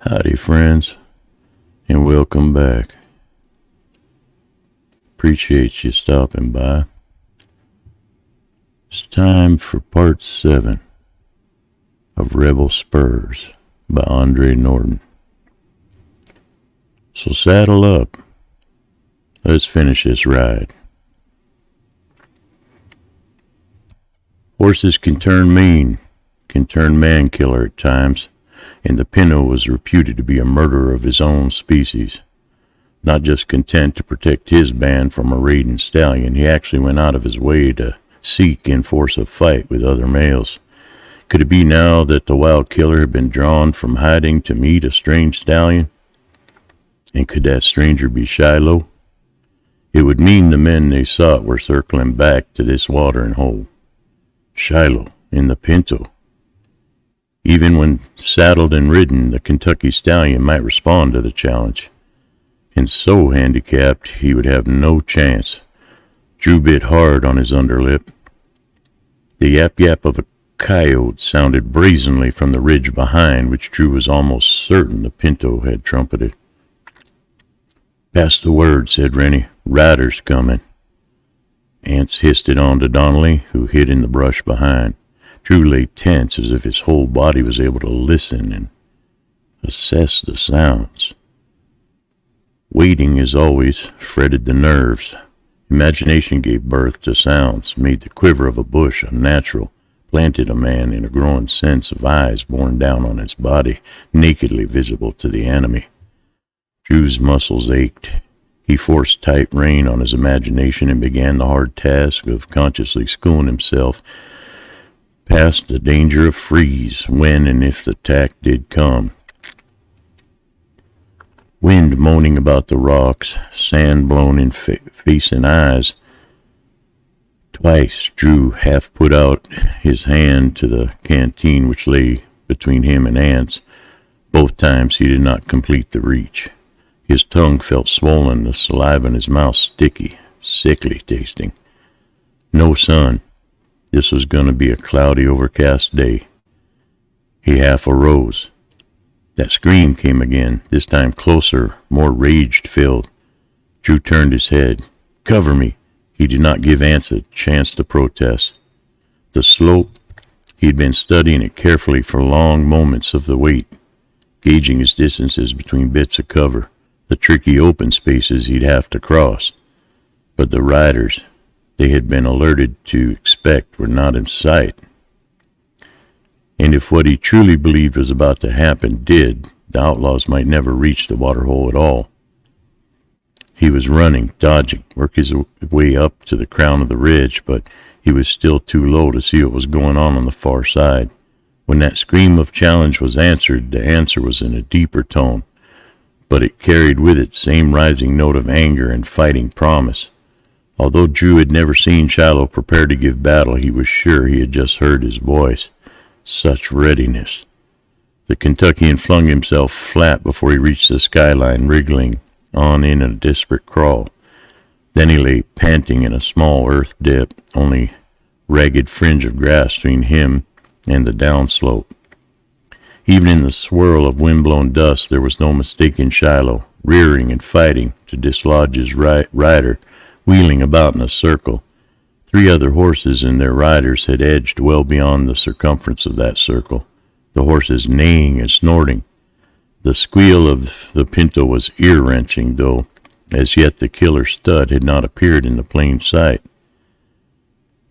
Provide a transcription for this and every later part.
Howdy, friends, and welcome back. Appreciate you stopping by. It's time for part 7 of Rebel Spurs by Andre Norton. So saddle up. Let's finish this ride. Horses can turn mean, can turn man-killer at times, and the Pinto was reputed to be a murderer of his own species. Not just content to protect his band from a raiding stallion, he actually went out of his way to seek and force a fight with other males. Could it be now that the wild killer had been drawn from hiding to meet a strange stallion? And could that stranger be Shiloh? It would mean the men they sought were circling back to this watering hole. Shiloh in the Pinto. Even when saddled and ridden, the Kentucky stallion might respond to the challenge. And so handicapped, he would have no chance. Drew bit hard on his underlip. The yap-yap of a coyote sounded brazenly from the ridge behind, which Drew was almost certain the Pinto had trumpeted. "Pass the word," said Rennie. "Riders coming." Ants hissed it on to Donnelly, who hid in the brush behind. Drew lay tense as if his whole body was able to listen and assess the sounds. Waiting, as always, fretted the nerves. Imagination gave birth to sounds, made the quiver of a bush unnatural, planted a man in a growing sense of eyes borne down on his body, nakedly visible to the enemy. Drew's muscles ached. He forced tight rein on his imagination and began the hard task of consciously schooling himself past the danger of freeze when and if the attack did come. Wind moaning about the rocks, sand blown in face and eyes. Twice Drew half put out his hand to the canteen which lay between him and Ants. Both times he did not complete the reach. His tongue felt swollen, the saliva in his mouth sticky, sickly tasting. No sun. This was going to be a cloudy, overcast day. He half arose. That scream came again, this time closer, more rage-filled. Drew turned his head. "Cover me." He did not give Ants a chance to protest. The slope, he had been studying it carefully for long moments of the wait, gauging his distances between bits of cover, the tricky open spaces he'd have to cross. But the riders they had been alerted to expect were not in sight. And if what he truly believed was about to happen did, the outlaws might never reach the waterhole at all. He was running, dodging, working his way up to the crown of the ridge, but he was still too low to see what was going on the far side. When that scream of challenge was answered, the answer was in a deeper tone, but it carried with it the same rising note of anger and fighting promise. Although Drew had never seen Shiloh prepare to give battle, he was sure he had just heard his voice. Such readiness. The Kentuckian flung himself flat before he reached the skyline, wriggling on in a desperate crawl. Then he lay panting in a small earth dip, only ragged fringe of grass between him and the downslope. Even in the swirl of wind-blown dust, there was no mistaking Shiloh, rearing and fighting to dislodge his rider, wheeling about in a circle. 3 other horses and their riders had edged well beyond the circumference of that circle, the horses neighing and snorting. The squeal of the Pinto was ear-wrenching, though as yet the killer stud had not appeared in the plain sight.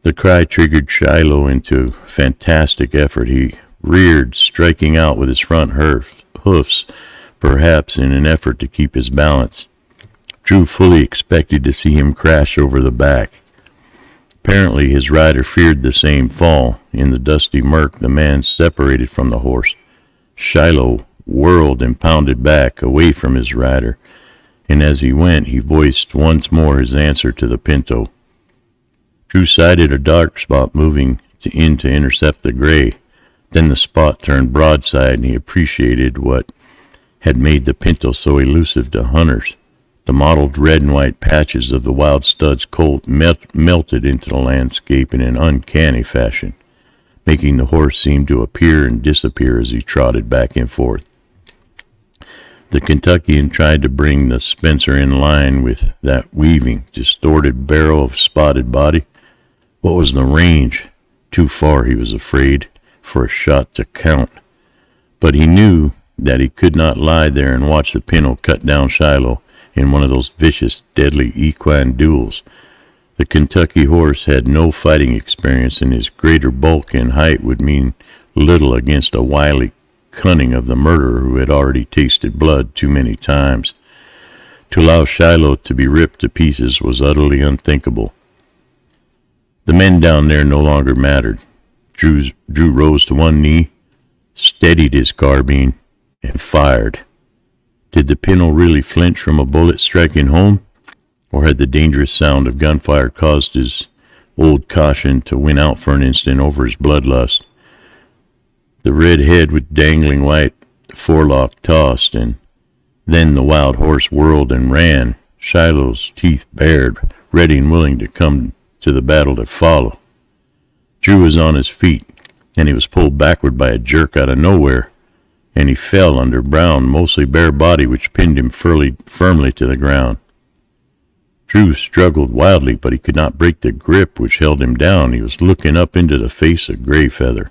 The cry triggered Shiloh into fantastic effort. He reared, striking out with his front hoofs, perhaps in an effort to keep his balance. Drew fully expected to see him crash over the back. Apparently his rider feared the same fall. In the dusty murk, the man separated from the horse. Shiloh whirled and pounded back, away from his rider, and as he went, he voiced once more his answer to the Pinto. Drew sighted a dark spot moving in to intercept the gray. Then the spot turned broadside, and he appreciated what had made the Pinto so elusive to hunters. The mottled red and white patches of the wild stud's coat melted into the landscape in an uncanny fashion, making the horse seem to appear and disappear as he trotted back and forth. The Kentuckian tried to bring the Spencer in line with that weaving, distorted barrel of spotted body. What was the range? Too far, he was afraid, for a shot to count. But he knew that he could not lie there and watch the Pinto cut down Shiloh in one of those vicious, deadly equine duels. The Kentucky horse had no fighting experience, and his greater bulk and height would mean little against a wily cunning of the murderer who had already tasted blood too many times. To allow Shiloh to be ripped to pieces was utterly unthinkable. The men down there no longer mattered. Drew rose to one knee, steadied his carbine, and fired. Did the Pinto really flinch from a bullet striking home, or had the dangerous sound of gunfire caused his old caution to win out for an instant over his bloodlust? The red head with dangling white forelock tossed, and then the wild horse whirled and ran, Shiloh's teeth bared, ready and willing to come to the battle to follow. Drew was on his feet, and he was pulled backward by a jerk out of nowhere, and he fell under Brown's mostly bare body, which pinned him firmly to the ground. Drew struggled wildly, but he could not break the grip which held him down. He was looking up into the face of Greyfeather,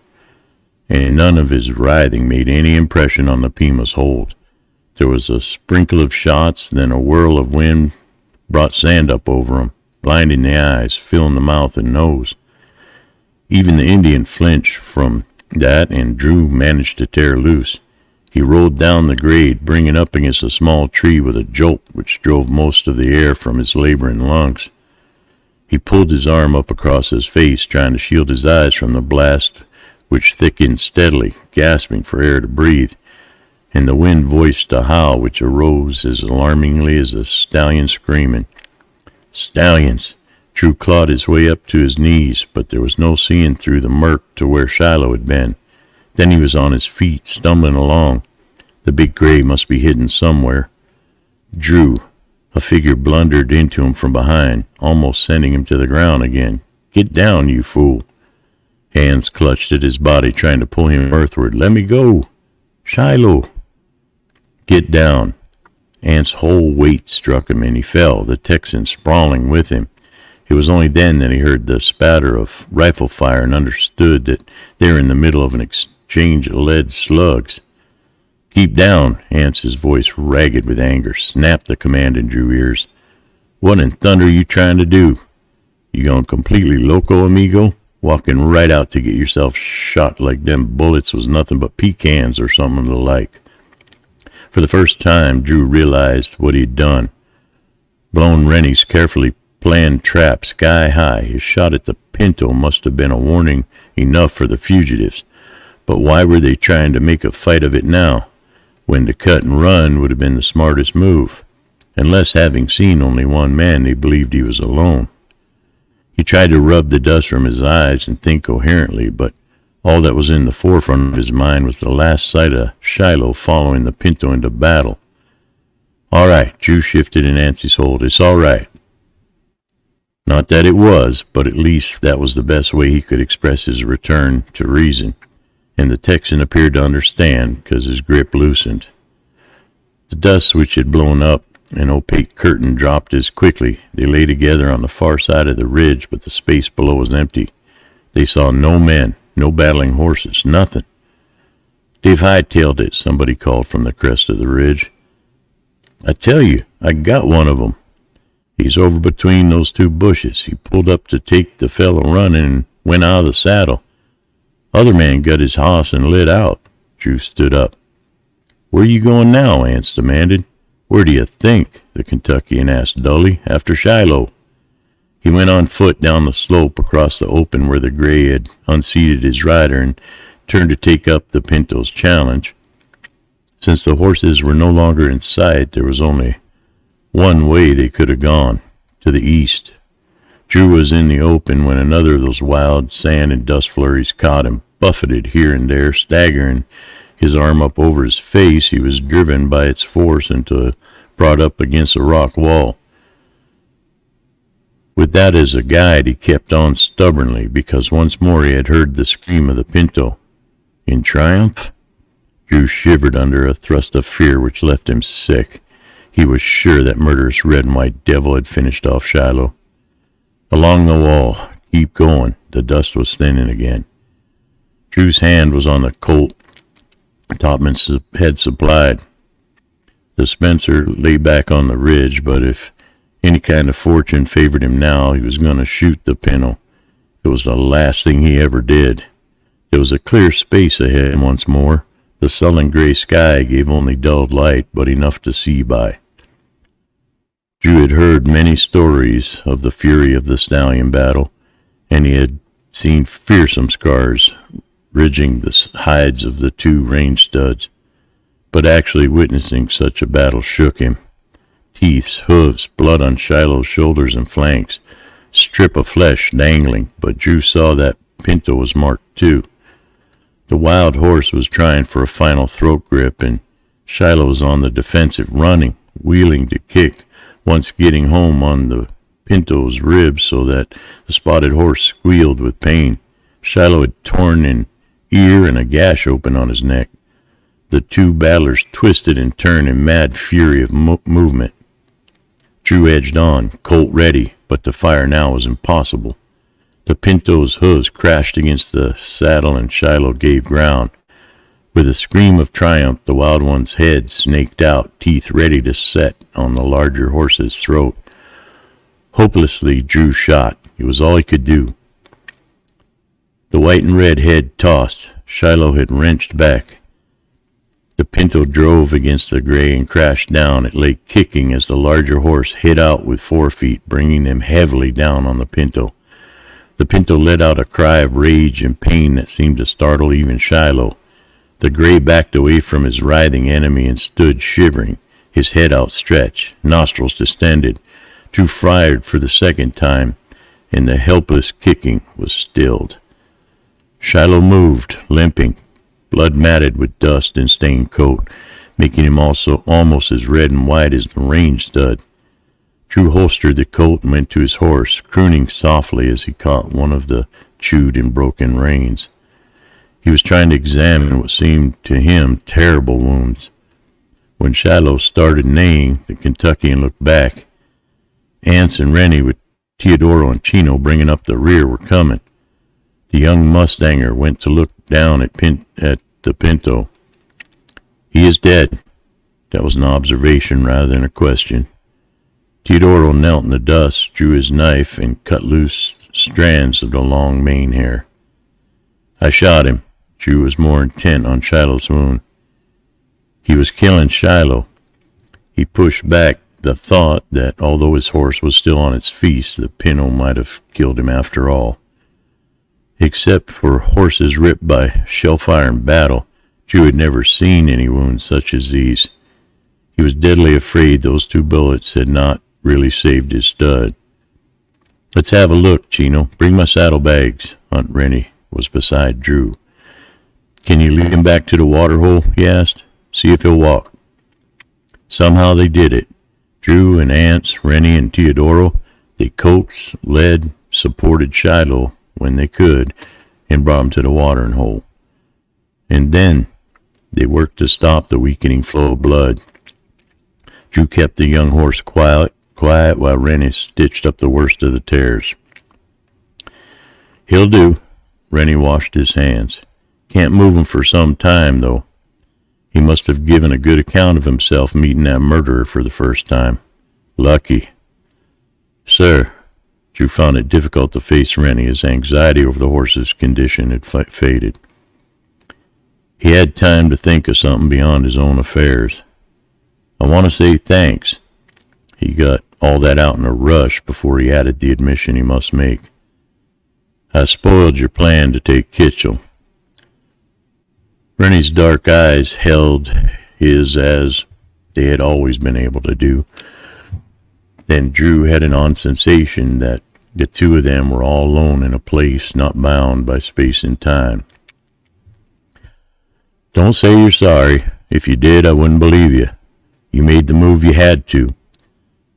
and none of his writhing made any impression on the Pima's hold. There was a sprinkle of shots, then a whirl of wind brought sand up over him, blinding the eyes, filling the mouth and nose. Even the Indian flinched from that, and Drew managed to tear loose. He rolled down the grade, bringing up against a small tree with a jolt which drove most of the air from his laboring lungs. He pulled his arm up across his face, trying to shield his eyes from the blast which thickened steadily, gasping for air to breathe, and the wind voiced a howl which arose as alarmingly as a stallion screaming. Stallions! Drew clawed his way up to his knees, but there was no seeing through the murk to where Shiloh had been. Then he was on his feet, stumbling along. The big gray must be hidden somewhere. Drew, a figure blundered into him from behind, almost sending him to the ground again. Get down, you fool! Hands clutched at his body, trying to pull him earthward. Let me go! Shiloh! Get down! Ant's whole weight struck him, and he fell, the Texan sprawling with him. It was only then that he heard the spatter of rifle fire and understood that they were in the middle of an exchange of lead slugs. Keep down! Ant's voice, ragged with anger, snapped the command in Drew's ears. What in thunder are you trying to do? You gone completely loco, amigo? Walking right out to get yourself shot like them bullets was nothing but pecans or something of the like. For the first time, Drew realized what he'd done. Blown Rennie's carefully planned trap sky high. His shot at the Pinto must have been a warning enough for the fugitives. But why were they trying to make a fight of it now, when to cut and run would have been the smartest move? Unless, having seen only one man, they believed he was alone. He tried to rub the dust from his eyes and think coherently, but all that was in the forefront of his mind was the last sight of Shiloh following the Pinto into battle. All right, Drew shifted in Nancy's hold. It's all right. Not that it was, but at least that was the best way he could express his return to reason, and the Texan appeared to understand, because his grip loosened. The dust which had blown up an opaque curtain dropped as quickly. They lay together on the far side of the ridge, but the space below was empty. They saw no men, no battling horses, nothing. They've hightailed it, somebody called from the crest of the ridge. I tell you, I got one of 'em. He's over between those two bushes. He pulled up to take the fellow running and went out of the saddle. Other man got his hoss and lit out. Drew stood up. Where you going now? Ance demanded. Where do you think? The Kentuckian asked dully. After Shiloh. He went on foot down the slope across the open where the gray had unseated his rider and turned to take up the Pinto's challenge. Since the horses were no longer in sight, there was only one way they could have gone, to the east. Drew was in the open when another of those wild sand and dust flurries caught him, buffeted here and there, staggering. His arm up over his face, he was driven by its force until brought up against a rock wall. With that as a guide, he kept on stubbornly, because once more he had heard the scream of the Pinto. In triumph? Drew shivered under a thrust of fear which left him sick. He was sure that murderous red and white devil had finished off Shiloh. Along the wall. Keep going. The dust was thinning again. Drew's hand was on the Colt Topman had supplied. The Spencer lay back on the ridge, but if any kind of fortune favored him now, he was going to shoot the Pinto. It was the last thing he ever did. There was a clear space ahead once more. The sullen gray sky gave only dulled light, but enough to see by. Drew had heard many stories of the fury of the stallion battle, and he had seen fearsome scars ridging the hides of the two range studs. But actually witnessing such a battle shook him. Teeth, hooves, blood on Shiloh's shoulders and flanks, strip of flesh dangling, but Drew saw that Pinto was marked too. The wild horse was trying for a final throat grip, and Shiloh was on the defensive, running, wheeling to kick, once getting home on the Pinto's ribs so that the spotted horse squealed with pain. Shiloh had torn an ear and a gash open on his neck. The two battlers twisted and turned in mad fury of movement. Drew edged on, Colt ready, but to fire now was impossible. The Pinto's hooves crashed against the saddle and Shiloh gave ground. With a scream of triumph, the wild one's head snaked out, teeth ready to set on the larger horse's throat. Hopelessly, Drew shot. It was all he could do. The white and red head tossed. Shiloh had wrenched back. The Pinto drove against the gray and crashed down. It lay kicking as the larger horse hit out with forefeet, bringing them heavily down on the Pinto. The Pinto let out a cry of rage and pain that seemed to startle even Shiloh. The gray backed away from his writhing enemy and stood shivering, his head outstretched, nostrils distended. Drew fired for the second time, and the helpless kicking was stilled. Shiloh moved, limping, blood matted with dust and stained coat, making him also almost as red and white as the range stud. Drew holstered the Colt and went to his horse, crooning softly as he caught one of the chewed and broken reins. He was trying to examine what seemed to him terrible wounds. When Shiloh started neighing, the Kentuckian looked back. Ance and Rennie, with Teodoro and Chino bringing up the rear, were coming. The young mustanger went to look down at the Pinto. "He is dead." That was an observation rather than a question. Teodoro knelt in the dust, drew his knife, and cut loose strands of the long mane hair. "I shot him." Drew was more intent on Shiloh's wound. He was killing Shiloh. He pushed back the thought that, although his horse was still on its feet, the Pinto might have killed him after all. Except for horses ripped by shellfire in battle, Drew had never seen any wounds such as these. He was deadly afraid those two bullets had not really saved his stud. "Let's have a look, Chino. Bring my saddlebags." Hunt Rennie was beside Drew. "Can you lead him back to the water hole?" he asked. "See if he'll walk." Somehow they did it. Drew and Ance, Rennie and Teodoro, they coaxed, led, supported Shiloh when they could, and brought him to the watering hole. And then they worked to stop the weakening flow of blood. Drew kept the young horse quiet while Rennie stitched up the worst of the tears. "He'll do." Rennie washed his hands. "Can't move him for some time, though. He must have given a good account of himself meeting that murderer for the first time. Lucky." "Sir." Drew found it difficult to face Rennie. His anxiety over the horse's condition had faded. He had time to think of something beyond his own affairs. "I want to say thanks." He got all that out in a rush before he added the admission he must make. "I spoiled your plan to take Kitchell." Rennie's dark eyes held his as they had always been able to do. Then Drew had an odd sensation that the two of them were all alone in a place not bound by space and time. "Don't say you're sorry. If you did, I wouldn't believe you. You made the move you had to.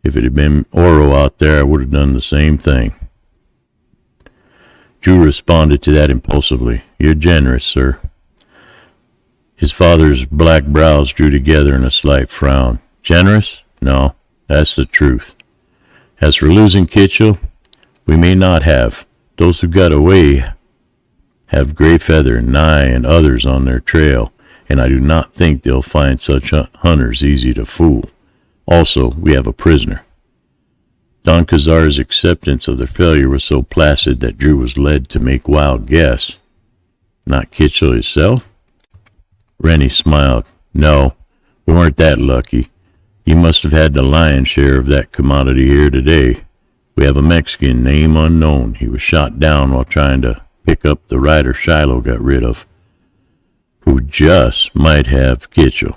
If it had been Oro out there, I would have done the same thing." Drew responded to that impulsively. "You're generous, sir." His father's black brows drew together in a slight frown. Generous? No, that's the truth. As for losing Kitchell, we may not have. Those who got away have Greyfeather, Nye, and others on their trail, and I do not think they'll find such hunters easy to fool. Also, we have a prisoner. Don Cazar's acceptance of their failure was so placid that Drew was led to make wild guess. Not Kitchell himself? Rennie smiled. No, we weren't that lucky. You must have had the lion's share of that commodity here today. We have a Mexican, name unknown. He was shot down while trying to pick up the rider Shiloh got rid of, who just might have Kitchell.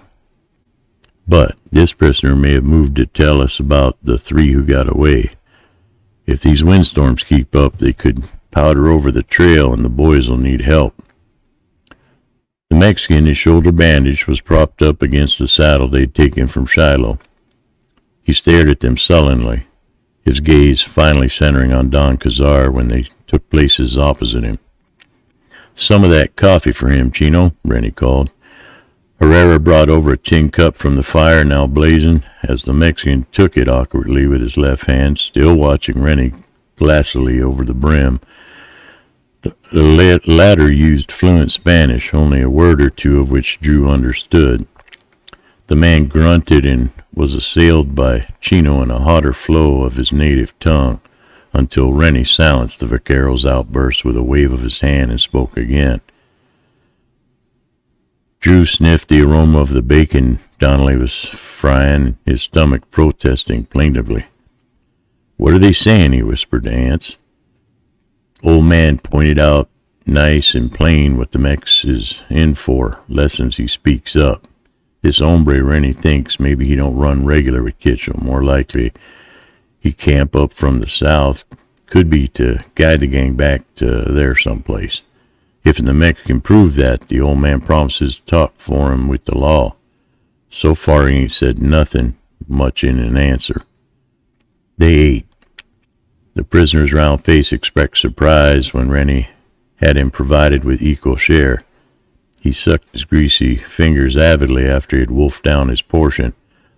But this prisoner may have moved to tell us about the 3 who got away. If these windstorms keep up, they could powder over the trail and the boys will need help. The Mexican, his shoulder bandage, was propped up against the saddle they'd taken from Shiloh. He stared at them sullenly, his gaze finally centering on Don Cazar when they took places opposite him. Some of that coffee for him, Chino, Rennie called. Herrera brought over a tin cup from the fire, now blazing, as the Mexican took it awkwardly with his left hand, still watching Rennie glassily over the brim. The latter used fluent Spanish, only a word or two of which Drew understood. The man grunted and was assailed by Chino in a hotter flow of his native tongue, until Rennie silenced the vaquero's outburst with a wave of his hand and spoke again. Drew sniffed the aroma of the bacon Donnelly was frying, his stomach protesting plaintively. What are they saying? He whispered to Ants. Old man pointed out nice and plain what the Mex is in for, lessons he speaks up. This hombre Rennie thinks maybe he don't run regular with Kitchell. More likely he camp up from the south, could be to guide the gang back to there someplace. If the Mex can prove that, the old man promises to talk for him with the law. So far he ain't said nothing much in an answer. They ate. The prisoner's round face expressed surprise when Rennie had him provided with equal share. He sucked his greasy fingers avidly after he had wolfed down his portion.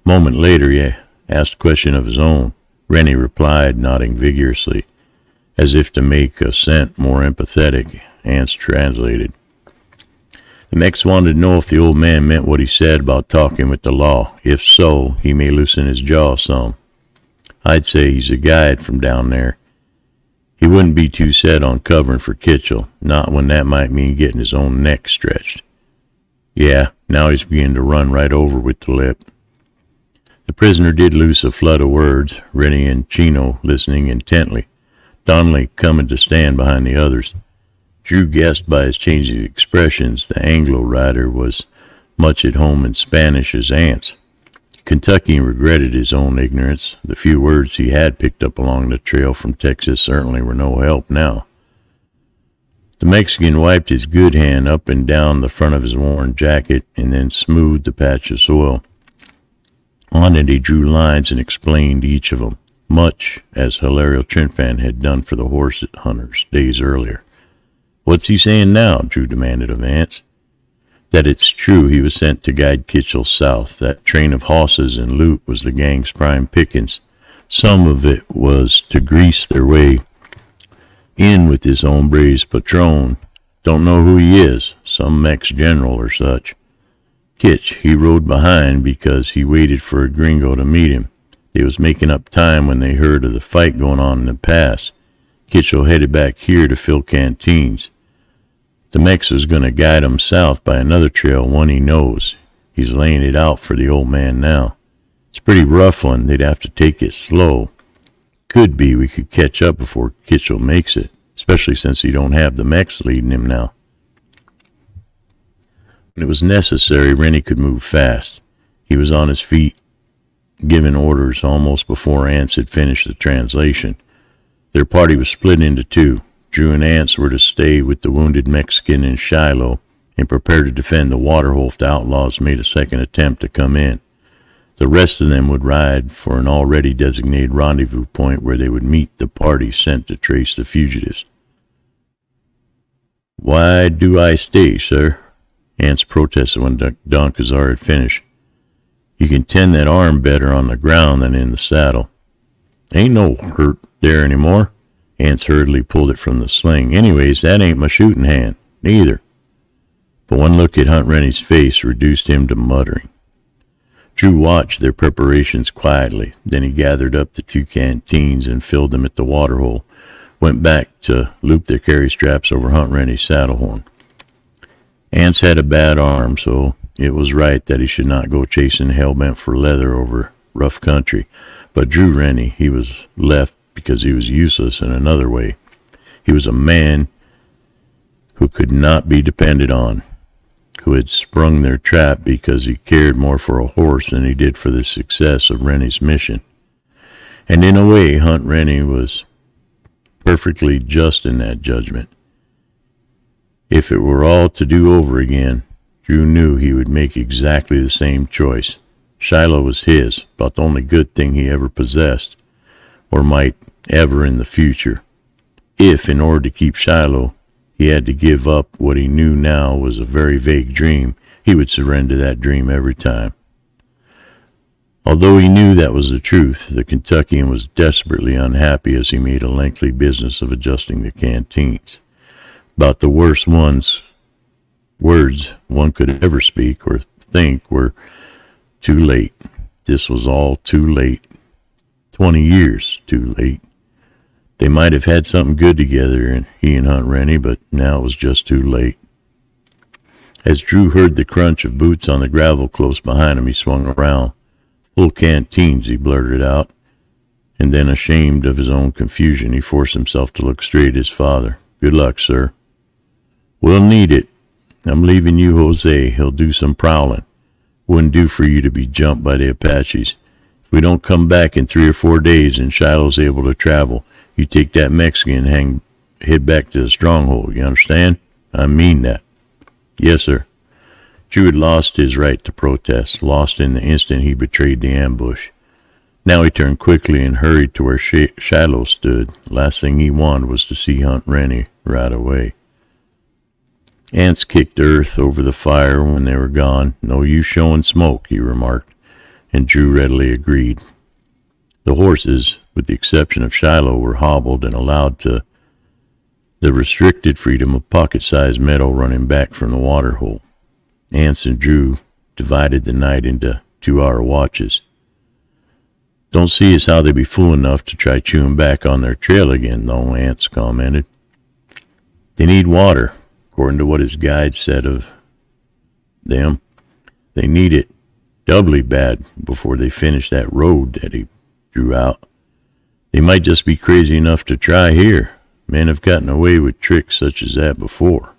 A moment later he asked a question of his own. Rennie replied, nodding vigorously, as if to make assent more empathetic. Ants translated. The Mex wanted to know if the old man meant what he said about talking with the law. If so, he may loosen his jaw some. I'd say he's a guide from down there. He wouldn't be too set on covering for Kitchell, not when that might mean getting his own neck stretched. Yeah, now he's beginning to run right over with the lip. The prisoner did loose a flood of words, Rennie and Chino listening intently, Donnelly coming to stand behind the others. Drew guessed by his changing expressions the Anglo rider was much at home in Spanish as Ants. Kentucky regretted his own ignorance. The few words he had picked up along the trail from Texas certainly were no help now. The Mexican wiped his good hand up and down the front of his worn jacket and then smoothed the patch of soil. On it he drew lines and explained each of them, much as Hilario Trinfan had done for the horse hunters days earlier. What's he saying now? Drew demanded of Ants. That it's true he was sent to guide Kitchell south. That train of hosses and loot was the gang's prime pickings. Some of it was to grease their way in with this hombre's patron. Don't know who he is, some Mex general or such. Kitch, he rode behind because he waited for a gringo to meet him. They was making up time when they heard of the fight going on in the pass. Kitchell headed back here to fill canteens. The Mex was going to guide him south by another trail, one he knows. He's laying it out for the old man now. It's a pretty rough one. They'd have to take it slow. Could be we could catch up before Kitchell makes it, especially since he don't have the Mex leading him now. When it was necessary, Rennie could move fast. He was on his feet, giving orders almost before Ants had finished the translation. Their party was split into two. Drew and Ants were to stay with the wounded Mexican in Shiloh and prepare to defend the waterhole if the outlaws made a second attempt to come in. The rest of them would ride for an already designated rendezvous point where they would meet the party sent to trace the fugitives. Why do I stay, sir? Ants protested when Don Cazar had finished. You can tend that arm better on the ground than in the saddle. Ain't no hurt there anymore. Ants hurriedly pulled it from the sling. Anyways, that ain't my shooting hand. Neither. But one look at Hunt Rennie's face reduced him to muttering. Drew watched their preparations quietly. Then he gathered up the 2 canteens and filled them at the waterhole. Went back to loop their carry straps over Hunt Rennie's saddle horn. Ants had a bad arm, so it was right that he should not go chasing hell-bent for leather over rough country. But Drew Rennie, he was left because he was useless in another way. He was a man who could not be depended on, who had sprung their trap because he cared more for a horse than he did for the success of Rennie's mission. And in a way, Hunt Rennie was perfectly just in that judgment. If it were all to do over again, Drew knew he would make exactly the same choice. Shiloh was his, about the only good thing he ever possessed, or might ever in the future. If, in order to keep Shiloh, he had to give up what he knew now was a very vague dream, he would surrender that dream every time. Although he knew that was the truth, the Kentuckian was desperately unhappy as he made a lengthy business of adjusting the canteens. About the worst words one could ever speak or think were too late. This was all too late. 20 years too late. They might have had something good together, he and Hunt Rennie, but now it was just too late. As Drew heard the crunch of boots on the gravel close behind him, he swung around. Full canteens, he blurted out, and then, ashamed of his own confusion, he forced himself to look straight at his father. Good luck, sir. We'll need it. I'm leaving you, Jose. He'll do some prowling. Wouldn't do for you to be jumped by the Apaches. If we don't come back in 3 or 4 days and Shiloh's able to travel, you take that Mexican and head back to the stronghold. You understand? I mean that. Yes, sir. Drew had lost his right to protest, lost in the instant he betrayed the ambush. Now he turned quickly and hurried to where Shiloh stood. Last thing he wanted was to see Hunt Rennie right away. Ants kicked earth over the fire when they were gone. No use showing smoke, he remarked, and Drew readily agreed. The horses, with the exception of Shiloh, were hobbled and allowed to the restricted freedom of pocket-sized meadow running back from the waterhole. Ants and Drew divided the night into 2-hour watches. Don't see as how they'd be fool enough to try chewing back on their trail again, though, Ants commented. They need water, according to what his guide said of them. They need it doubly bad before they finish that road that he drew out. They might just be crazy enough to try here. Men have gotten away with tricks such as that before.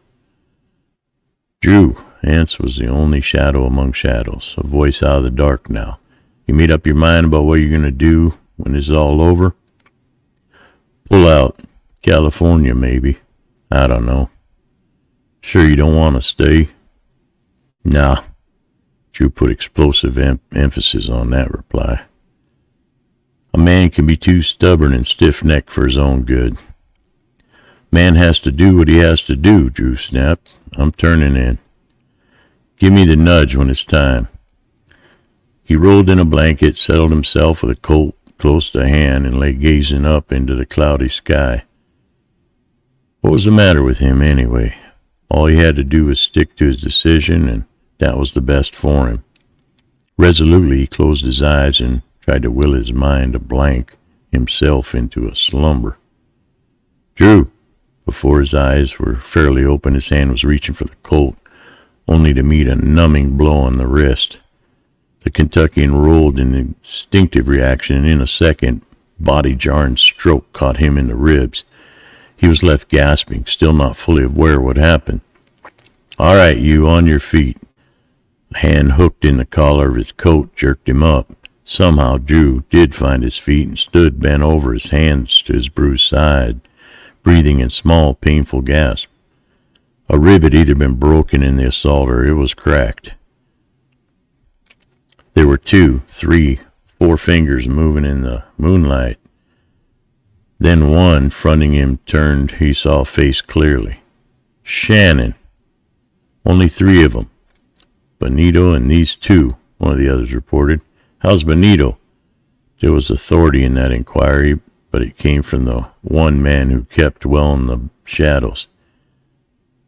Drew, Ants was the only shadow among shadows, a voice out of the dark now. You made up your mind about what you're going to do when this is all over? Pull out. California, maybe. I don't know. Sure you don't want to stay? Nah. Drew put explosive emphasis on that reply. A man can be too stubborn and stiff-necked for his own good. Man has to do what he has to do, Drew snapped. I'm turning in. Give me the nudge when it's time. He rolled in a blanket, settled himself with a Colt close to hand, and lay gazing up into the cloudy sky. What was the matter with him, anyway? All he had to do was stick to his decision, and that was the best for him. Resolutely, he closed his eyes and tried to will his mind to blank himself into a slumber. Drew! Before his eyes were fairly open, his hand was reaching for the Colt, only to meet a numbing blow on the wrist. The Kentuckian rolled in instinctive reaction, and in a second, body-jarring stroke caught him in the ribs. He was left gasping, still not fully aware of what happened. All right, you, on your feet. A hand hooked in the collar of his coat jerked him up. Somehow Drew did find his feet and stood bent over, his hands to his bruised side, breathing in small, painful gasps. A rib had either been broken in the assault or it was cracked. There were 2, 3, 4 fingers moving in the moonlight. Then one, fronting him, turned. He saw a face clearly. Shannon. Only 3 of them. Benito and these two, one of the others reported. How's Benito? There was authority in that inquiry, but it came from the one man who kept well in the shadows.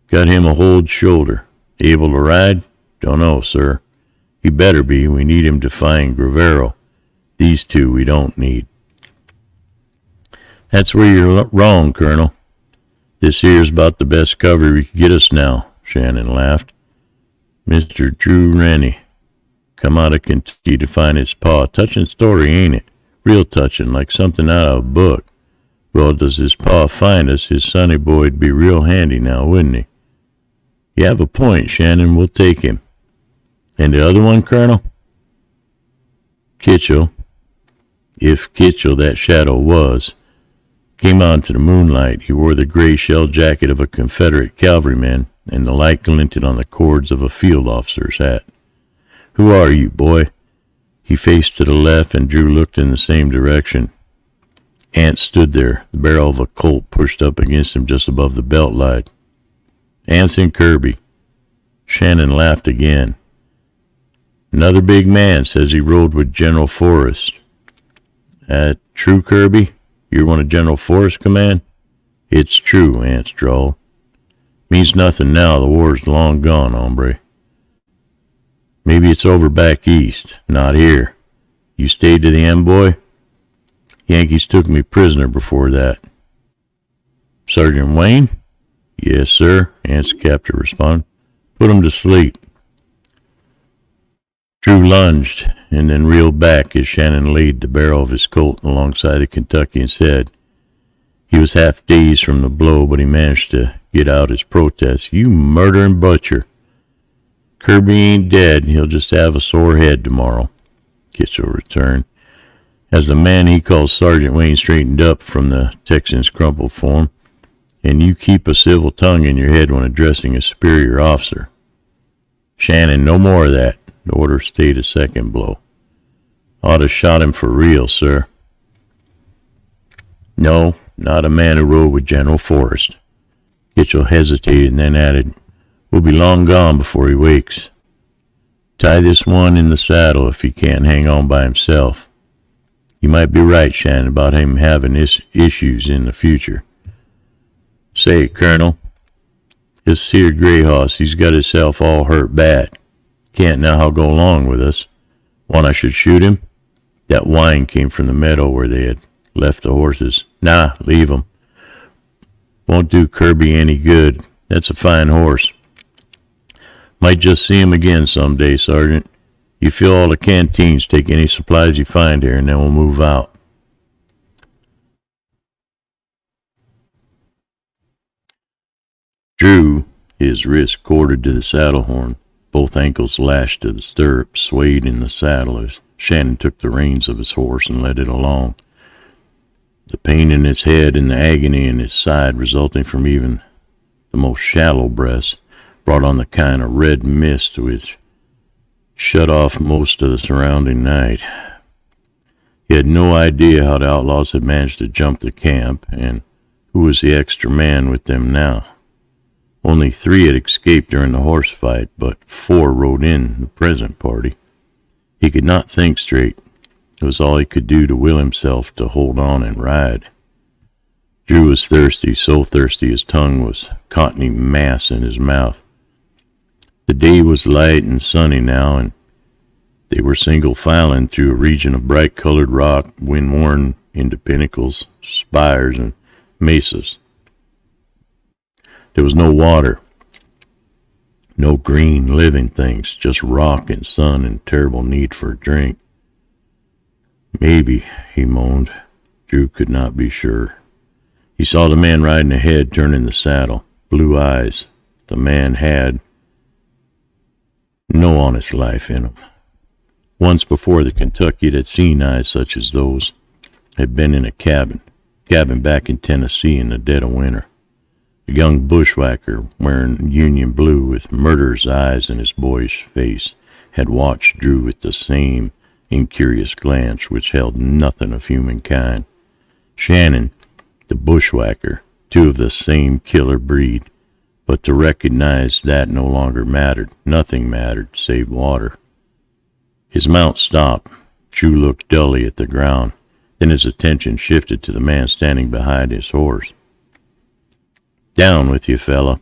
Got him a holed shoulder. Able to ride? Don't know, sir. He better be. We need him to find Gravero. These two we don't need. That's where you're wrong, Colonel. This here's about the best cover we could get us now, Shannon laughed. Mr. Drew Rennie. Come out of Kentucky to find his pa. Touching story, ain't it? Real touching, like something out of a book. Well, does his pa find us, his sonny boy'd be real handy now, wouldn't he? You have a point, Shannon. We'll take him. And the other one, Colonel? Kitchell. If Kitchell that shadow was, came out into the moonlight. He wore the gray shell jacket of a Confederate cavalryman, and the light glinted on the cords of a field officer's hat. Who are you, boy? He faced to the left, and Drew looked in the same direction. Ant stood there, the barrel of a Colt pushed up against him just above the belt line. Anson Kirby. Shannon laughed again. Another big man says he rode with General Forrest. True, Kirby? You're one of General Forrest's command? It's true, Ant drawled. Means nothing now. The war's long gone, hombre. Maybe it's over back east. Not here. You stayed to the end, boy? Yankees took me prisoner before that. Sergeant Wayne? Yes, sir, Ant's captor responded. Put him to sleep. Drew lunged and then reeled back as Shannon laid the barrel of his Colt alongside the Kentuckian's head. He was half dazed from the blow, but he managed to get out his protest. You murdering butcher. Kirby ain't dead. He'll just have a sore head tomorrow, Kitchell returned. As the man he called Sergeant Wayne straightened up from the Texan's crumpled form, and you keep a civil tongue in your head when addressing a superior officer. Shannon, no more of that. The order stayed a second blow. Ought to shot him for real, sir. No, not a man who rode with General Forrest. Kitchell hesitated and then added, We'll be long gone before he wakes. Tie this one in the saddle if he can't hang on by himself. You might be right, Shannon, about him having issues in the future. Say, Colonel, this here gray hoss, he's got himself all hurt bad. Can't now go along with us. Want I should shoot him? That whine came from the meadow where they had left the horses. Nah, leave 'em. Won't do Kirby any good. That's a fine horse. Might just see him again some day, Sergeant. You fill all the canteens, take any supplies you find here, and then we'll move out. Drew, his wrist corded to the saddle horn, both ankles lashed to the stirrups, swayed in the saddle as Shannon took the reins of his horse and led it along. The pain in his head and the agony in his side, resulting from even the most shallow breaths, brought on the kind of red mist which shut off most of the surrounding night. He had no idea how the outlaws had managed to jump the camp, and who was the extra man with them now. Only 3 had escaped during the horse fight, but 4 rode in the present party. He could not think straight. It was all he could do to will himself to hold on and ride. Drew was thirsty, so thirsty his tongue was cottony mass in his mouth. The day was light and sunny now, and they were single filing through a region of bright-colored rock, wind-worn into pinnacles, spires, and mesas. There was no water, no green living things, just rock and sun and terrible need for a drink. Maybe, he moaned. Drew could not be sure. He saw the man riding ahead turn in the saddle, blue eyes. The man had no honest life in him. Once before, the Kentuckian had seen eyes such as those, had been in a cabin back in Tennessee in the dead of winter. A young bushwhacker, wearing Union blue with murderous eyes in his boyish face, had watched Drew with the same incurious glance which held nothing of humankind. Shannon, the bushwhacker, 2 of the same killer breed, But to recognize that no longer mattered. Nothing mattered save water. His mount stopped. Drew looked dully at the ground. Then his attention shifted to the man standing behind his horse. "Down with you, fella."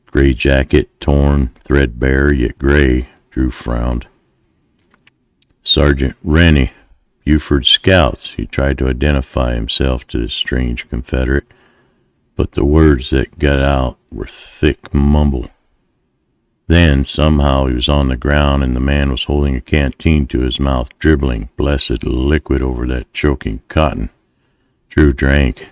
Gray jacket, torn, threadbare, yet gray. Drew frowned. "Sergeant Rennie, Buford's scouts." He tried to identify himself to this strange Confederate, but the words that got out were thick mumble. Then, somehow, he was on the ground, and the man was holding a canteen to his mouth, dribbling blessed liquid over that choking cotton. Drew drank.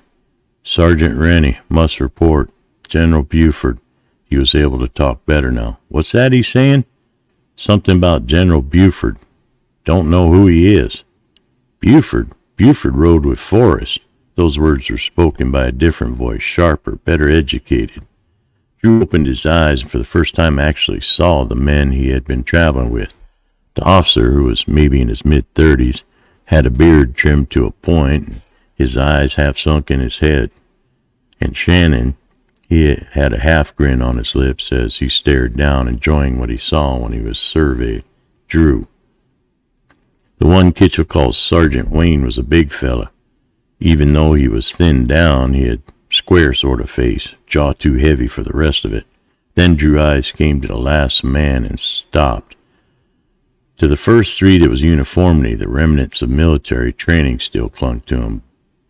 "Sergeant Rennie, must report. General Buford." He was able to talk better now. "What's that he's saying?" "Something about General Buford. Don't know who he is." "Buford? Buford rode with Forrest." Those words were spoken by a different voice, sharper, better educated. Drew opened his eyes and for the first time actually saw the men he had been traveling with. The officer, who was maybe in his mid-30s, had a beard trimmed to a point, and his eyes half sunk in his head. And Shannon, he had a half grin on his lips as he stared down, enjoying what he saw when he was surveyed. Drew. The one Kitchell called Sergeant Wayne was a big fella. Even though he was thinned down, he had square sort of face, jaw too heavy for the rest of it. Then Drew's eyes came to the last man and stopped. To the first three there was uniformity, the remnants of military training still clung to him.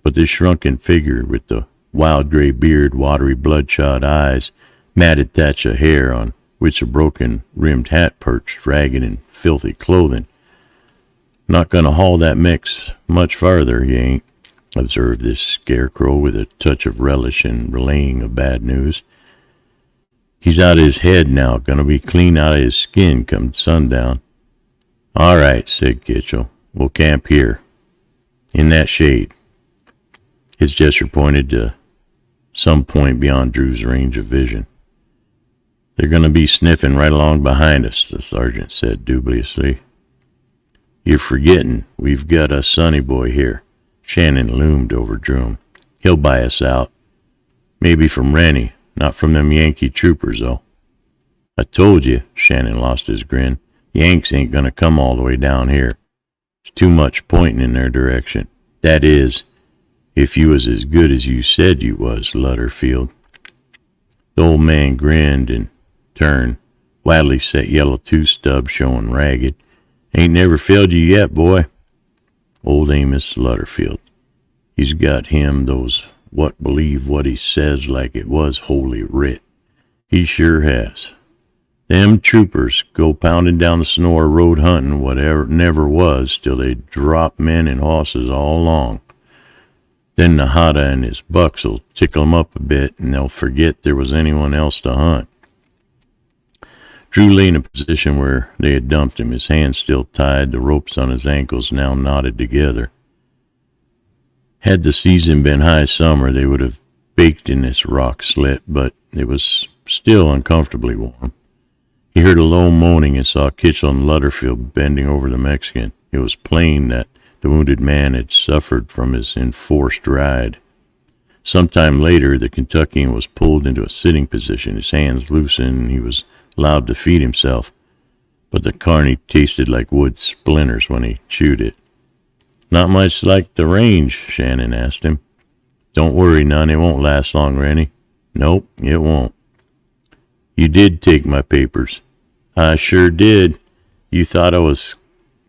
But this shrunken figure with the wild gray beard, watery bloodshot eyes, matted thatch of hair on which a broken-rimmed hat perched, ragged and filthy clothing. "Not gonna haul that mix much farther, he ain't," observed this scarecrow with a touch of relish in relaying of bad news. "He's out of his head now, gonna be clean out of his skin come sundown." "All right," said Kitchell. "We'll camp here, in that shade." His gesture pointed to some point beyond Drew's range of vision. "They're gonna be sniffing right along behind us," the sergeant said dubiously. "You're forgetting we've got a sonny boy here." Shannon loomed over Drew. "He'll buy us out. Maybe from Rennie, not from them Yankee troopers, though." "I told you," Shannon lost his grin. "Yanks ain't gonna come all the way down here. There's too much pointing in their direction. That is, if you was as good as you said you was, Lutterfield." The old man grinned and turned. Widely set yellow tooth stub showing ragged. "Ain't never failed you yet, boy." Old Amos Lutterfield. He's got him those what believe what he says like it was holy writ. He sure has. Them troopers go pounding down the Sonora road hunting whatever never was till they drop men and horses all along. Then Nahada and his bucks will tickle 'em up a bit and they'll forget there was anyone else to hunt. Drew lay in a position where they had dumped him, his hands still tied, the ropes on his ankles now knotted together. Had the season been high summer, they would have baked in this rock slit, but it was still uncomfortably warm. He heard a low moaning and saw Kitchell and Lutterfield bending over the Mexican. It was plain that the wounded man had suffered from his enforced ride. Sometime later, the Kentuckian was pulled into a sitting position, his hands loosened, and he was allowed to feed himself, but the carny tasted like wood splinters when he chewed it. "Not much like the range?" Shannon asked him. "Don't worry none, it won't last long, Rennie." "Nope, it won't." "You did take my papers." "I sure did. You thought I was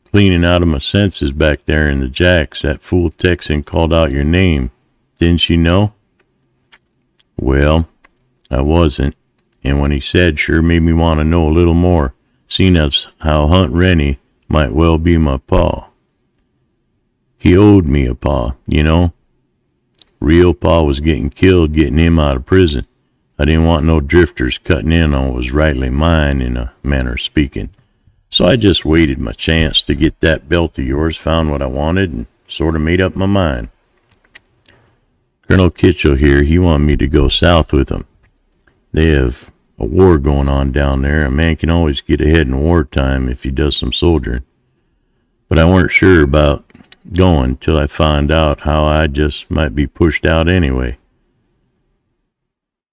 cleaning out of my senses back there in the jacks. That fool Texan called out your name. Didn't you know?" "Well, I wasn't. And when he said, sure made me want to know a little more, seeing as how Hunt Rennie might well be my pa. He owed me a pa, you know. Real pa was getting killed getting him out of prison. I didn't want no drifters cutting in on what was rightly mine, in a manner of speaking. So I just waited my chance to get that belt of yours, found what I wanted, and sort of made up my mind. Colonel Kitchell here, he wanted me to go south with him. They have a war going on down there. A man can always get ahead in wartime if he does some soldiering. But I weren't sure about going till I found out how I just might be pushed out anyway.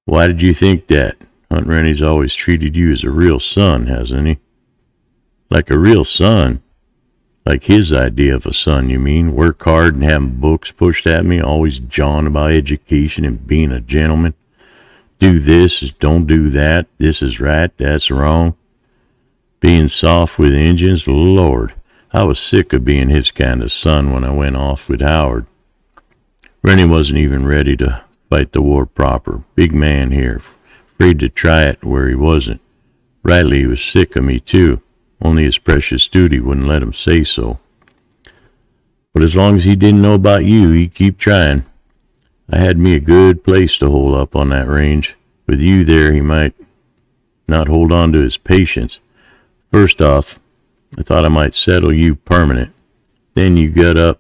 Why did you think that? Hunt Rennie's always treated you as a real son, hasn't he? Like a real son? Like his idea of a son, you mean? Work hard and having books pushed at me, always jawing about education and being a gentleman. Do this, don't do that, this is right, that's wrong. Being soft with engines, Lord, I was sick of being his kind of son when I went off with Howard. Rennie wasn't even ready to fight the war proper. Big man here, afraid to try it where he wasn't. Rightly, he was sick of me too. Only his precious duty wouldn't let him say so. But as long as he didn't know about you, he'd keep trying. I had me a good place to hold up on that range. With you there, he might not hold on to his patience. First off, I thought I might settle you permanent. Then you got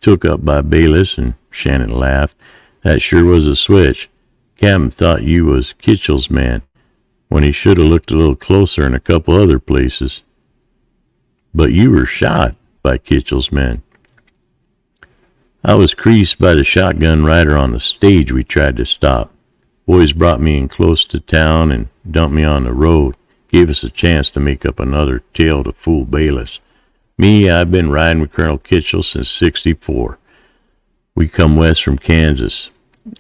took up by Bayless, and Shannon laughed. That sure was a switch. Captain thought you was Kitchell's man, when he should have looked a little closer in a couple other places. But you were shot by Kitchell's men. I was creased by the shotgun rider on the stage we tried to stop. Boys brought me in close to town and dumped me on the road. Gave us a chance to make up another tale to fool Bayless. Me, I've been riding with Colonel Kitchell since '64. We come west from Kansas.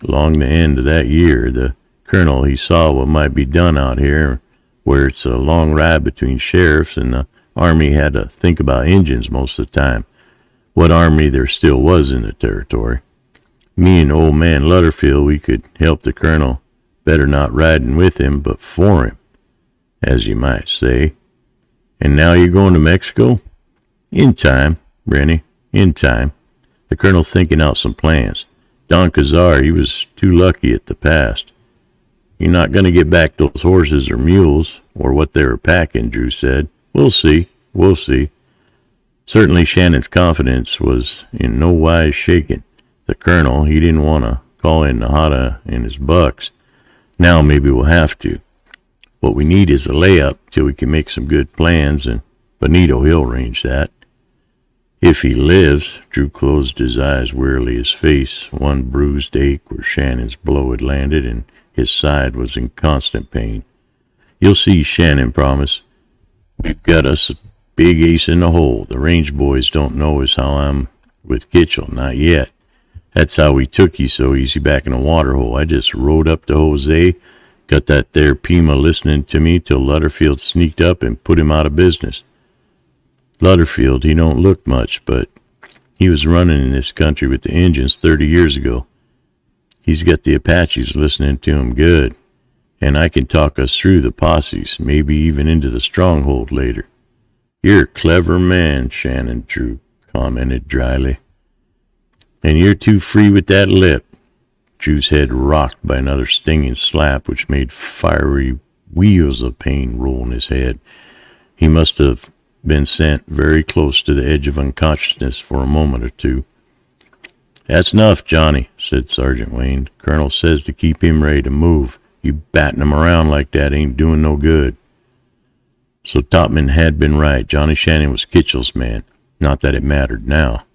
Along the end of that year, the colonel, he saw what might be done out here, where it's a long ride between sheriffs, and the army had to think about engines most of the time. What army there still was in the territory. Me and old man Lutterfield, we could help the colonel, better not riding with him, but for him, as you might say. And now you're going to Mexico? In time, Rennie, in time. The colonel's thinking out some plans. Don Cazar, he was too lucky at the past. You're not going to get back those horses or mules, or what they were packing, Drew said. We'll see, we'll see. Certainly Shannon's confidence was in no wise shaken. The colonel, he didn't want to call in Nahata and his bucks. Now maybe we'll have to. What we need is a layup till we can make some good plans, and Benito, he'll arrange that. If he lives. Drew closed his eyes wearily, his face one bruised ache where Shannon's blow had landed, and his side was in constant pain. You'll see, Shannon promised. We've got us a big ace in the hole. The range boys don't know as how I'm with Kitchell, not yet. That's how we took you so easy back in the water hole. I just rode up to Jose, got that there Pima listening to me till Lutterfield sneaked up and put him out of business. Lutterfield, he don't look much, but he was running in this country with the Indians 30 years ago. He's got the Apaches listening to him good, and I can talk us through the posses, maybe even into the stronghold later. You're a clever man, Shannon, Drew commented dryly. And you're too free with that lip. Drew's head rocked by another stinging slap which made fiery wheels of pain roll in his head. He must have been sent very close to the edge of unconsciousness for a moment or two. That's enough, Johnny, said Sergeant Wayne. Colonel says to keep him ready to move. You batting him around like that ain't doing no good. So Topman had been right. Johnny Shannon was Kitchell's man. Not that it mattered now.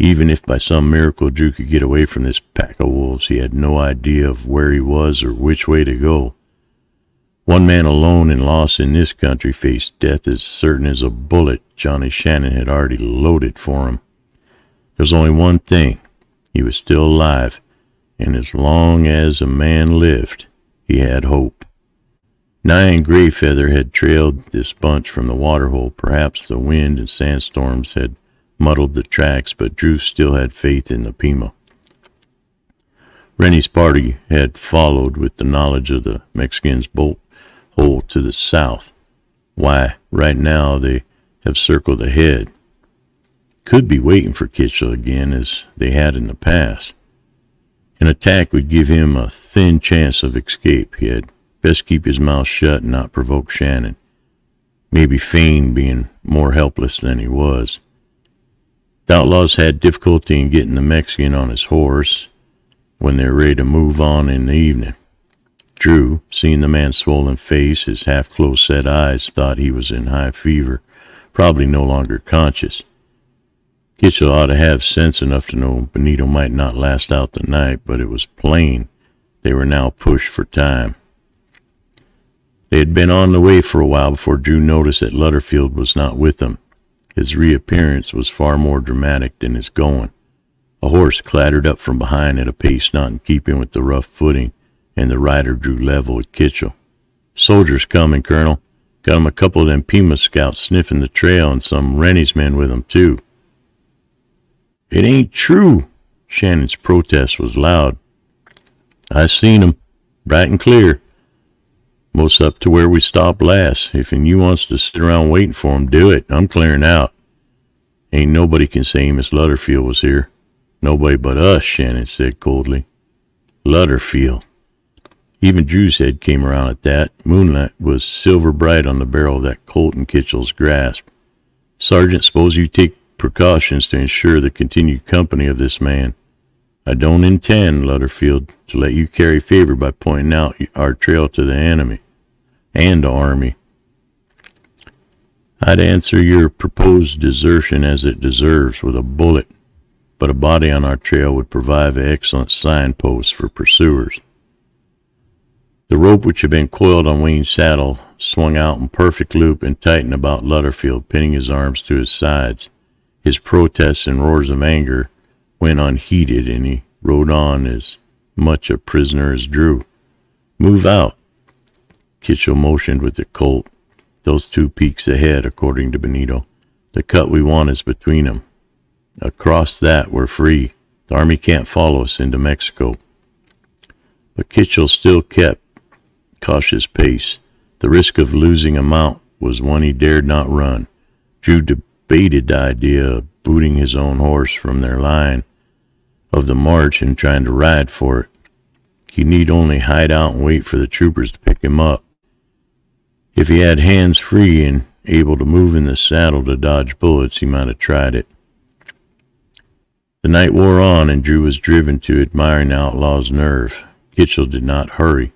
Even if by some miracle Drew could get away from this pack of wolves, he had no idea of where he was or which way to go. One man alone and lost in this country faced death as certain as a bullet Johnny Shannon had already loaded for him. There's only one thing. He was still alive, and as long as a man lived, he had hope. Nye and Greyfeather had trailed this bunch from the waterhole. Perhaps the wind and sandstorms had muddled the tracks, but Drew still had faith in the Pima. Rennie's party had followed with the knowledge of the Mexicans' bolt hole to the south. Why, right now they have circled ahead. Could be waiting for Kitchell again as they had in the past. An attack would give him a thin chance of escape. He had best keep his mouth shut and not provoke Shannon. Maybe feign being more helpless than he was. The outlaws had difficulty in getting the Mexican on his horse when they were ready to move on in the evening. Drew, seeing the man's swollen face, his half-closed set eyes, thought he was in high fever, probably no longer conscious. Kitchell ought to have sense enough to know Benito might not last out the night, but it was plain They were now pushed for time. They had been on the way for a while before Drew noticed that Lutterfield was not with them. His reappearance was far more dramatic than his going. A horse clattered up from behind at a pace not in keeping with the rough footing, and the rider drew level with Kitchell. "Soldiers coming, Colonel. Got 'em a couple of them Pima scouts sniffing the trail and some Rennie's men with 'em, too." "It ain't true." Shannon's protest was loud. "I seen 'em, bright and clear. Most up to where we stopped last. If you wants to sit around waiting for 'em, do it. I'm clearing out." "Ain't nobody can say Miss Lutterfield was here." "Nobody but us," Shannon said coldly. Lutterfield. Even Drew's head came around at that. Moonlight was silver bright on the barrel of that Colt in Kitchell's grasp. "Sergeant, suppose you take precautions to ensure the continued company of this man." "I don't intend, Lutterfield, to let you carry favor by pointing out our trail to the enemy and the army. I'd answer your proposed desertion as it deserves with a bullet, but a body on our trail would provide an excellent signpost for pursuers." The rope which had been coiled on Wayne's saddle swung out in perfect loop and tightened about Lutterfield, pinning his arms to his sides. His protests and roars of anger went unheeded, and he rode on as much a prisoner as Drew. "Move out." Kitchell motioned with the Colt. "Those 2 peaks ahead, according to Benito. The cut we want is between them. Across that, we're free. The army can't follow us into Mexico." But Kitchell still kept cautious pace. The risk of losing a mount was one he dared not run. Drew debated the idea of booting his own horse from their line of the march and trying to ride for it. He need only hide out and wait for the troopers to pick him up. If he had hands free and able to move in the saddle to dodge bullets, he might have tried it. The night wore on, and Drew was driven to admiring the outlaw's nerve. Kitchell did not hurry.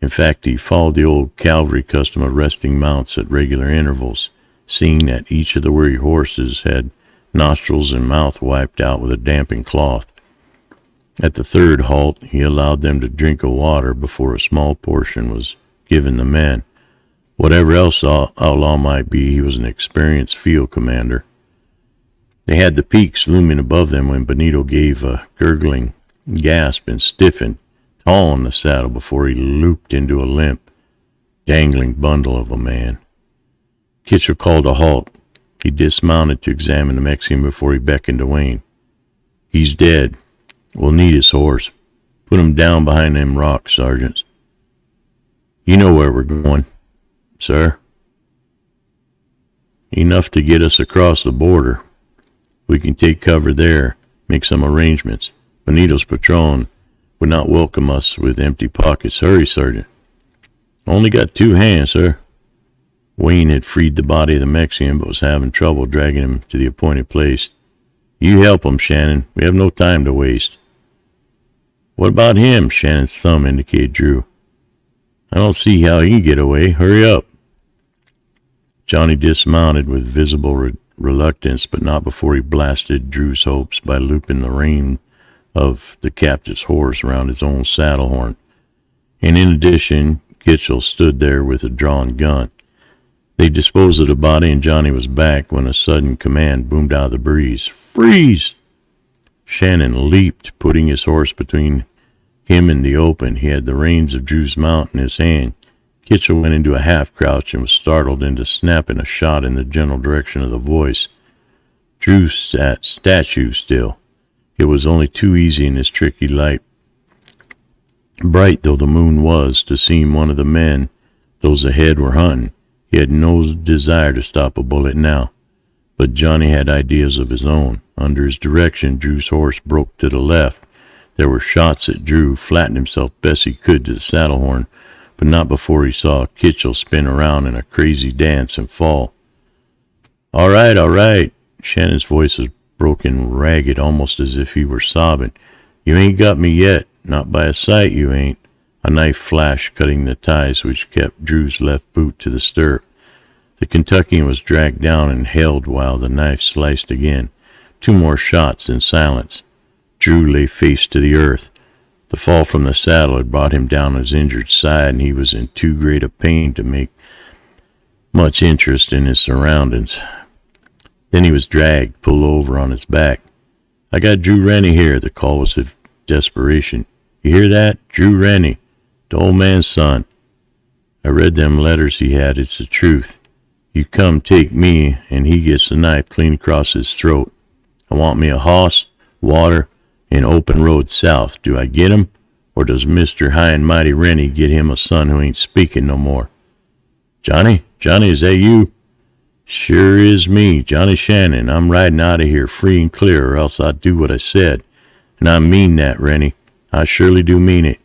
In fact, he followed the old cavalry custom of resting mounts at regular intervals, seeing that each of the weary horses had nostrils and mouth wiped out with a damping cloth. At the third halt, he allowed them to drink of water before a small portion was given the men. Whatever else outlaw might be, he was an experienced field commander. They had the peaks looming above them when Benito gave a gurgling gasp and stiffened, tall in the saddle before he looped into a limp, dangling bundle of a man. Kitchell called a halt. He dismounted to examine the Mexican before he beckoned to Wayne. "He's dead. We'll need his horse. Put him down behind them rocks, sergeants." "You know where we're going." "Sir?" "Enough to get us across the border. We can take cover there, make some arrangements. Benito's patron would not welcome us with empty pockets. Hurry, Sergeant." "Only got 2 hands, sir." Wayne had freed the body of the Mexican, but was having trouble dragging him to the appointed place. "You help him, Shannon. We have no time to waste." "What about him?" Shannon's thumb indicated Drew. "I don't see how he can get away. Hurry up." Johnny dismounted with visible reluctance, but not before he blasted Drew's hopes by looping the rein of the captive's horse around his own saddle horn. And in addition, Kitchell stood there with a drawn gun. They disposed of the body, and Johnny was back when a sudden command boomed out of the breeze. "Freeze!" Shannon leaped, putting his horse between him and the open. He had the reins of Drew's mount in his hand. Kitchell went into a half-crouch and was startled into snapping a shot in the general direction of the voice. Drew sat statue still. It was only too easy in this tricky light, bright though the moon was, to seem one of the men those ahead were hunting. He had no desire to stop a bullet now, but Johnny had ideas of his own. Under his direction, Drew's horse broke to the left. There were shots at Drew, flattened himself best he could to the saddle horn, but not before he saw Kitchell spin around in a crazy dance and fall. All right. Shannon's voice was broken, ragged, almost as if he were sobbing. "You ain't got me yet. Not by a sight, you ain't." A knife flashed, cutting the ties which kept Drew's left boot to the stirrup. The Kentuckian was dragged down and held while the knife sliced again. 2 more shots in silence. Drew lay face to the earth. The fall from the saddle had brought him down his injured side, and he was in too great a pain to make much interest in his surroundings. Then he was dragged, pulled over on his back. "I got Drew Rennie here." The call was of desperation. "You hear that? Drew Rennie, the old man's son. I read them letters he had. It's the truth. You come take me," and he gets the knife clean across his throat. "I want me a hoss, water, and open road south. Do I get 'em, or does Mr. High and Mighty Rennie get him a son who ain't speaking no more?" "Johnny? Johnny, is that you?" "Sure is me, Johnny Shannon. I'm riding out of here free and clear, or else I'd do what I said. And I mean that, Rennie. I surely do mean it.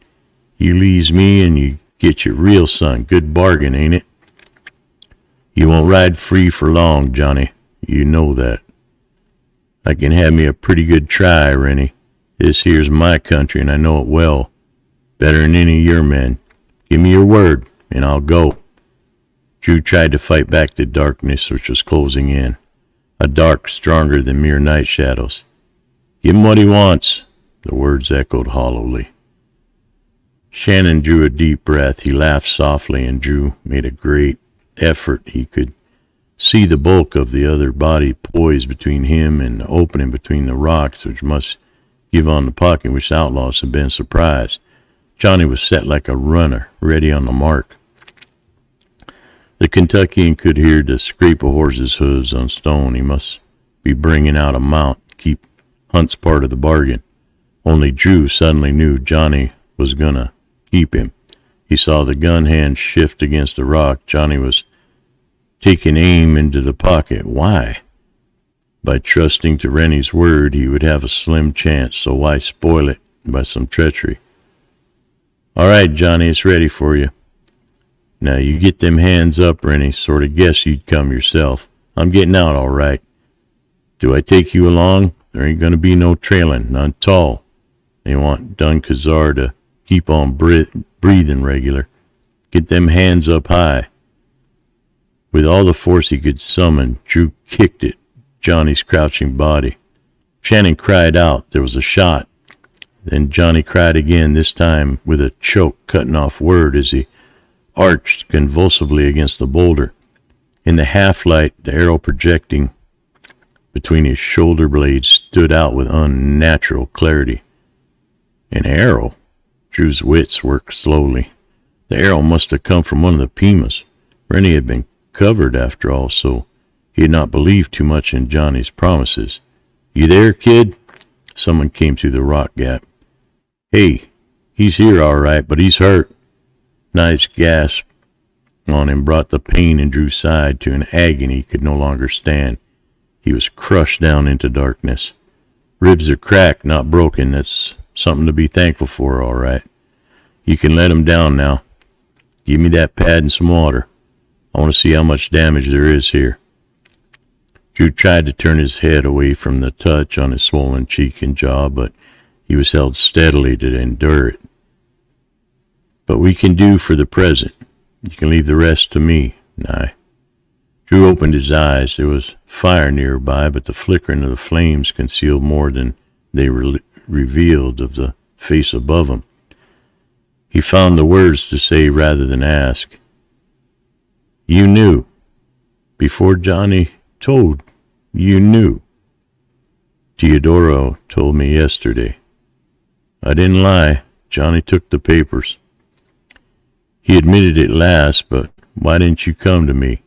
You leaves me and you get your real son. Good bargain, ain't it?" "You won't ride free for long, Johnny. You know that." "I can have me a pretty good try, Rennie. This here's my country, and I know it well. Better than any of your men. Give me your word, and I'll go." Drew tried to fight back the darkness which was closing in, a dark stronger than mere night shadows. "Give him what he wants," the words echoed hollowly. Shannon drew a deep breath. He laughed softly, and Drew made a great effort. He could see the bulk of the other body poised between him and the opening between the rocks, which must give on the pocket which the outlaws had been surprised. Johnny was set like a runner, ready on the mark. The Kentuckian could hear the scrape of horses' hooves on stone. He must be bringing out a mount to keep Hunt's part of the bargain. Only Drew suddenly knew Johnny was gonna keep him. He saw the gun hand shift against the rock. Johnny was taking aim into the pocket. Why? By trusting to Rennie's word, he would have a slim chance, so why spoil it by some treachery? "All right, Johnny, it's ready for you. Now you get them hands up, Rennie. Sort of guess you'd come yourself. I'm getting out all right. Do I take you along? There ain't gonna be no trailing, none at all. They want Dun Kazar to keep on breathing regular. Get them hands up high." With all the force he could summon, Drew kicked at Johnny's crouching body. Shannon cried out. There was a shot. Then Johnny cried again, this time with a choke cutting off word as he arched convulsively against the boulder. In the half-light, the arrow projecting between his shoulder blades stood out with unnatural clarity. An arrow? Drew's wits worked slowly. The arrow must have come from one of the Pimas. Rennie had been covered after all, so he had not believed too much in Johnny's promises. "You there, kid?" Someone came through the rock gap. "Hey, he's here all right, but he's hurt." Nice gasp on him brought the pain in Drew's side to an agony he could no longer stand. He was crushed down into darkness. "Ribs are cracked, not broken. That's something to be thankful for, all right. You can let him down now. Give me that pad and some water. I want to see how much damage there is here." Drew tried to turn his head away from the touch on his swollen cheek and jaw, but he was held steadily to endure it. "But we can do for the present. You can leave the rest to me, Nye." Drew opened his eyes. There was fire nearby, but the flickering of the flames concealed more than they revealed of the face above him. He found the words to say rather than ask. "You knew. Before Johnny told, you knew." "Teodoro told me yesterday." "I didn't lie. Johnny took the papers." "He admitted it last, but why didn't you come to me?"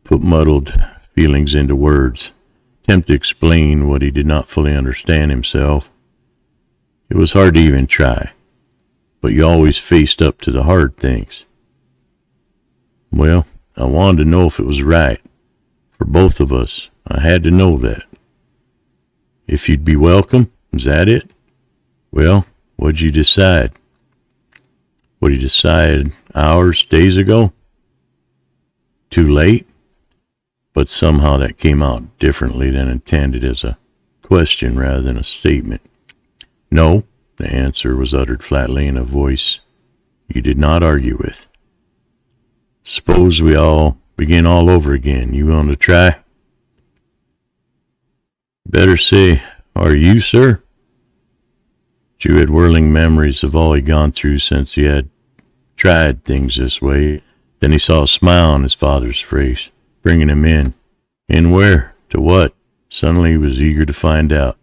Put muddled feelings into words, attempt to explain what he did not fully understand himself. It was hard to even try, but you always faced up to the hard things. "Well, I wanted to know if it was right. For both of us, I had to know that." "If you'd be welcome, is that it?" "Well, what'd you decide?" "What you decided hours, days ago?" "Too late?" But somehow that came out differently than intended, as a question rather than a statement. "No," the answer was uttered flatly in a voice you did not argue with. "Suppose we all begin all over again. You want to try?" "Better say, are you, sir?" Drew had whirling memories of all he'd gone through since he had tried things this way. Then he saw a smile on his father's face, bringing him in. In where? To what? Suddenly he was eager to find out.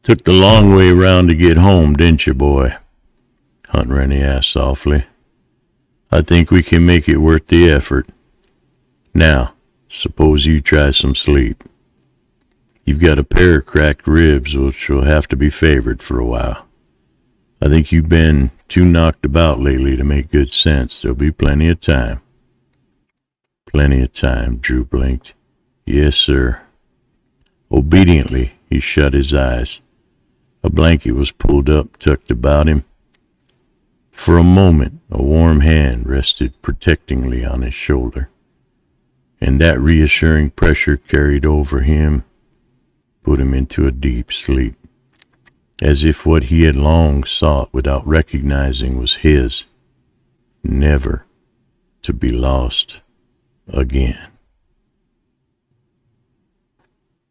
Took the long way round to get home, didn't you, boy? Hunt Rennie asked softly. I think we can make it worth the effort. Now, suppose you try some sleep. You've got a pair of cracked ribs which will have to be favored for a while. I think you've been too knocked about lately to make good sense. There'll be plenty of time. Plenty of time, Drew blinked. Yes, sir. Obediently, he shut his eyes. A blanket was pulled up, tucked about him. For a moment, a warm hand rested protectingly on his shoulder, and that reassuring pressure carried over him, put him into a deep sleep, as if what he had long sought without recognizing was his, never to be lost again.